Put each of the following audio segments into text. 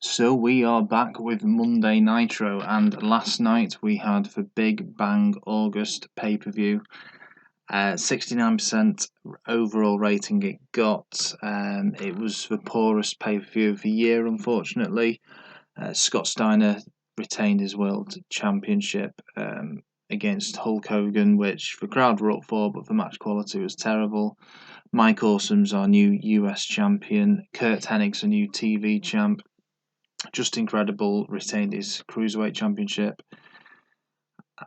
So we are back with Monday Nitro, and last night we had the Big Bang August pay-per-view. 69% overall rating it got. It was the poorest pay-per-view of the year, unfortunately. Scott Steiner retained his World Championship against Hulk Hogan, which the crowd were up for, but the match quality was terrible. Mike Awesome's our new US champion. Curt Hennig's a new TV champ. Just incredible, retained his Cruiserweight Championship.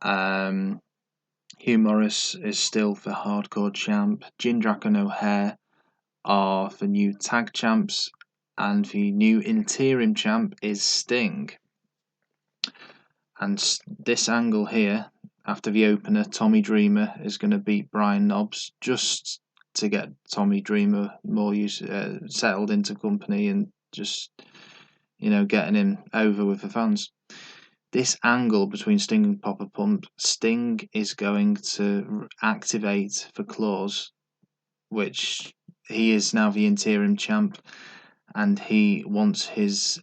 Hugh Morris is still the Hardcore Champ. Jindrak and O'Haire are the new Tag Champs. And the new Interim Champ is Sting. And this angle here, after the opener, Tommy Dreamer is going to beat Brian Knobbs just to get Tommy Dreamer more settled into company and just getting him over with the fans. This angle between Sting and Papa Pump, Sting is going to activate the clause, which he is now the interim champ, and he wants his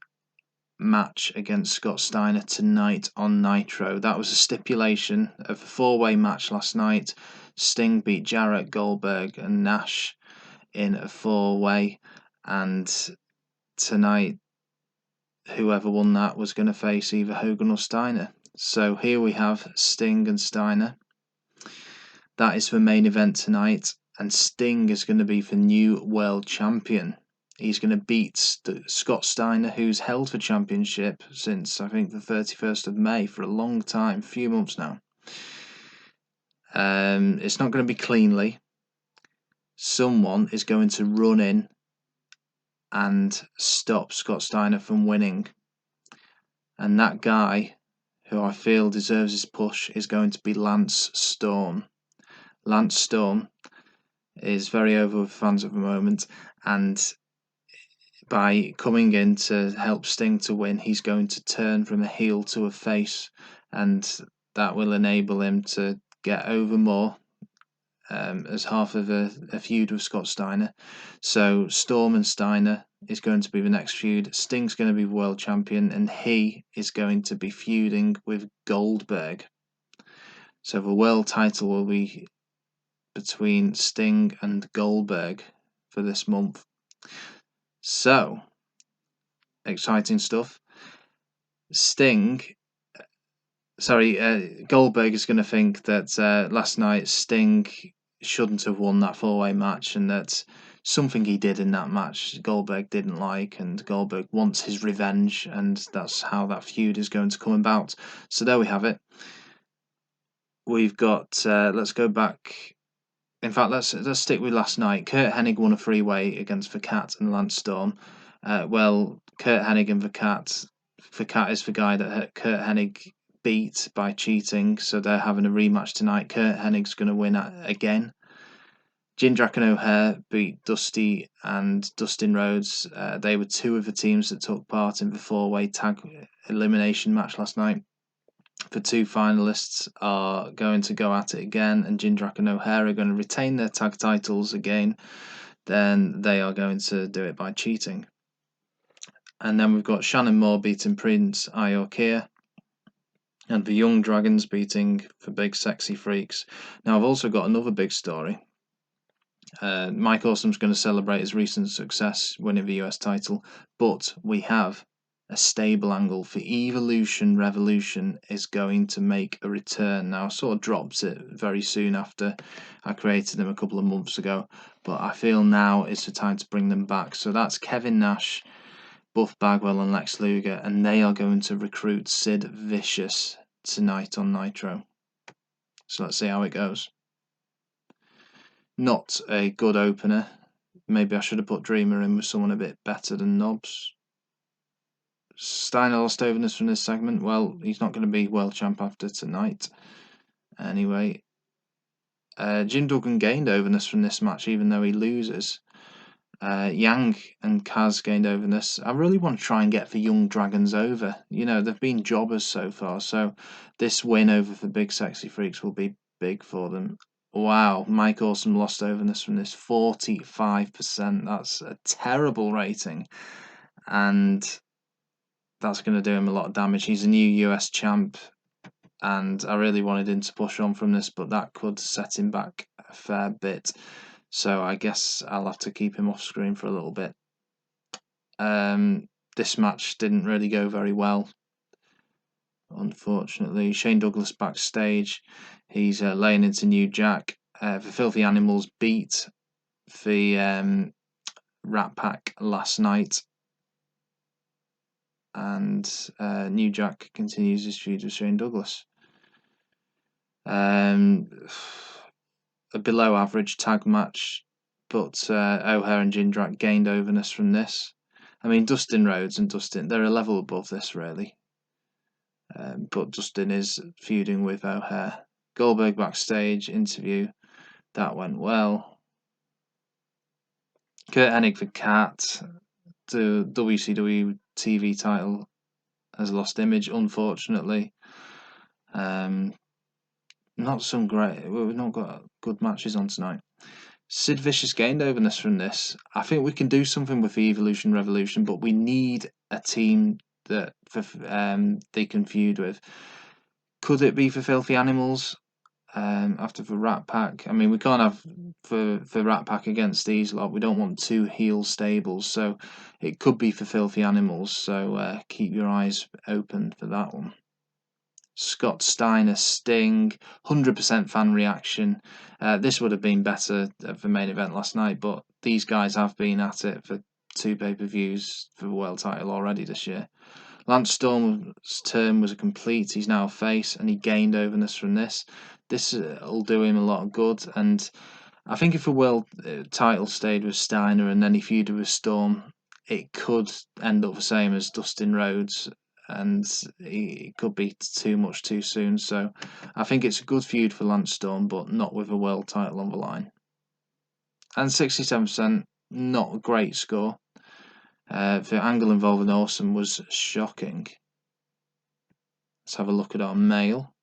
match against Scott Steiner tonight on Nitro. That was a stipulation of the four-way match last night. Sting beat Jarrett, Goldberg, and Nash in a four-way, and tonight whoever won that was going to face either Hogan or Steiner. So here we have Sting and Steiner. That is the main event tonight, and Sting is going to be the new world champion. He's going to beat Scott Steiner, who's held the championship since I think the 31st of May for a long time, a few months now. It's not going to be cleanly. Someone is going to run in and stop Scott Steiner from winning. And that guy, who I feel deserves his push, is going to be Lance Storm. Lance Storm is very over with fans at the moment, and by coming in to help Sting to win, he's going to turn from a heel to a face, and that will enable him to get over more as half of a feud with Scott Steiner. So Storm and Steiner is going to be the next feud. Sting's going to be world champion, and he is going to be feuding with Goldberg. So the world title will be between Sting and Goldberg for this month. So, exciting stuff. Goldberg is going to think that last night Sting shouldn't have won that four-way match, and that something he did in that match Goldberg didn't like, and Goldberg wants his revenge, and that's how that feud is going to come about. So there we have it. We've got let's go back. In fact, let's stick with last night. Curt Hennig won a three-way against the Cat and Lance Storm. Curt Hennig and the Cat is the guy that Curt Hennig beat by cheating, so they're having a rematch tonight. Curt Hennig's going to win again. Jindrak and O'Haire beat Dusty and Dustin Rhodes. They were two of the teams that took part in the four-way tag elimination match last night. The two finalists are going to go at it again, and Jindrak and O'Haire are going to retain their tag titles again. Then they are going to do it by cheating. And then we've got Shannon Moore beating Prince Iaukea, and the Young Dragons beating the Big Sexy Freaks. Now I've also got another big story. Mike Awesome's going to celebrate his recent success winning the US title, but we have a stable angle for Evolution Revolution is going to make a return. Now I sort of dropped it very soon after I created them a couple of months ago, but I feel now is the time to bring them back. So that's Kevin Nash, Buff Bagwell and Lex Luger, and they are going to recruit Sid Vicious tonight on Nitro. So let's see how it goes. Not a good opener. Maybe I should have put Dreamer in with someone a bit better than Knobbs. Steiner lost overness from this segment. Well, he's not going to be world champ after tonight. Anyway, Jim Duggan gained overness from this match, even though he loses. Yang and Kaz gained overness. I really want to try and get the Young Dragons over. They've been jobbers so far, so this win over the Big Sexy Freaks will be big for them. Wow, Mike Awesome lost overness from this, 45%. That's a terrible rating. And that's going to do him a lot of damage. He's a new US champ, and I really wanted him to push on from this, but that could set him back a fair bit. So I guess I'll have to keep him off screen for a little bit. This match didn't really go very well, unfortunately. Shane Douglas backstage. He's laying into New Jack. The Filthy Animals beat the Rat Pack last night. And New Jack continues his feud with Shane Douglas. A below average tag match, but O'Haire and Jindrak gained overness from this. I mean, Dustin Rhodes and Dustin, they're a level above this, really. But Dustin is feuding with O'Haire. Goldberg backstage interview, that went well. Curt Hennig for Cat. The WCW TV title has lost image, unfortunately. Not some great. We've not got good matches on tonight. Sid Vicious gained overness from this. I think we can do something with the Evolution Revolution, but we need a team that they can feud with. Could it be for Filthy Animals after the Rat Pack? I mean, we can't have for Rat Pack against these lot. We don't want two heel stables, so it could be for Filthy Animals. So keep your eyes open for that one. Scott Steiner, Sting, 100% fan reaction. This would have been better at the main event last night, but these guys have been at it for 2 pay-per-views for the world title already this year. Lance Storm's turn was a complete. He's now a face, and he gained overness from this. This will do him a lot of good, and I think if the world title stayed with Steiner and then he feuded with Storm, it could end up the same as Dustin Rhodes, and it could be too much too soon. So I think it's a good feud for Lance Storm, but not with a world title on the line. And 67%, not a great score. The angle involving Awesome was shocking. Let's have a look at our mail.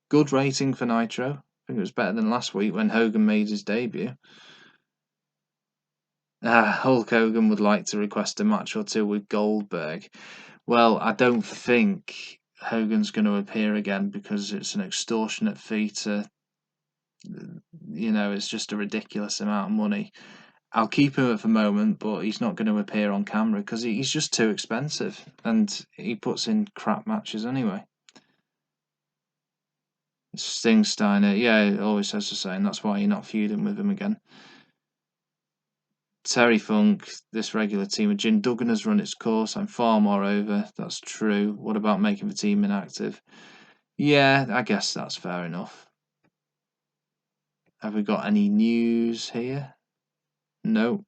Good rating for Nitro. I think it was better than last week when Hogan made his debut. Hulk Hogan would like to request a match or two with Goldberg. Well, I don't think Hogan's going to appear again because it's an extortionate fee to, it's just a ridiculous amount of money. I'll keep him at the moment, but he's not going to appear on camera because he's just too expensive and he puts in crap matches anyway. Sting Steiner, yeah, it always says the same. That's why you're not feuding with him again. Terry Funk, this regular team of Jim Duggan has run its course. I'm far more over. That's true. What about making the team inactive? Yeah, I guess that's fair enough. Have we got any news here? No.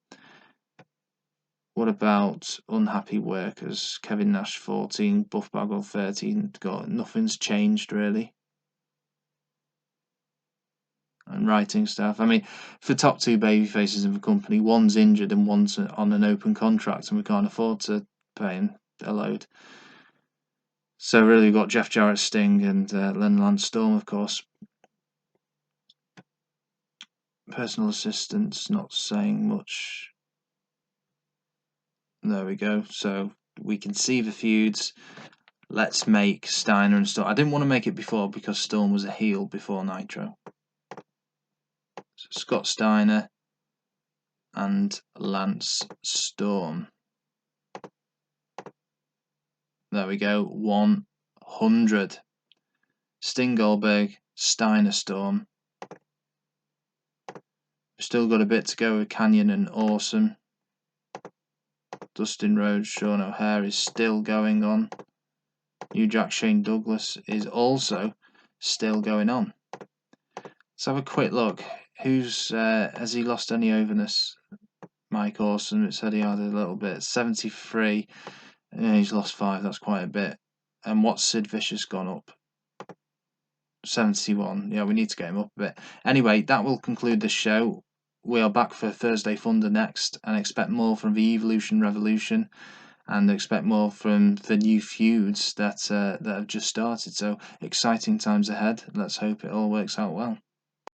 What about unhappy workers? Kevin Nash 14, Buff Bagwell 13. Nothing's changed really. And writing staff. I mean, for top 2 baby faces in the company, one's injured and one's on an open contract, and we can't afford to pay him a load. So really, we've got Jeff Jarrett, Sting, and Len Lance Storm, of course. Personal assistants not saying much. There we go. So we can see the feuds. Let's make Steiner and Storm. I didn't want to make it before because Storm was a heel before Nitro. So Scott Steiner and Lance Storm. There we go. 100. Sting Goldberg, Steiner Storm. Still got a bit to go with Canyon and Awesome. Dustin Rhodes, Sean O'Haire is still going on. New Jack Shane Douglas is also still going on. Let's have a quick look. Has he lost any overness? Mike Awesome, it said he had a little bit. 73. Yeah, he's lost 5. That's quite a bit. And what's Sid Vicious gone up? 71. Yeah, we need to get him up a bit. Anyway, that will conclude the show. We are back for Thursday Thunder next, and expect more from the Evolution Revolution, and expect more from the new feuds that have just started. So exciting times ahead. Let's hope it all works out well.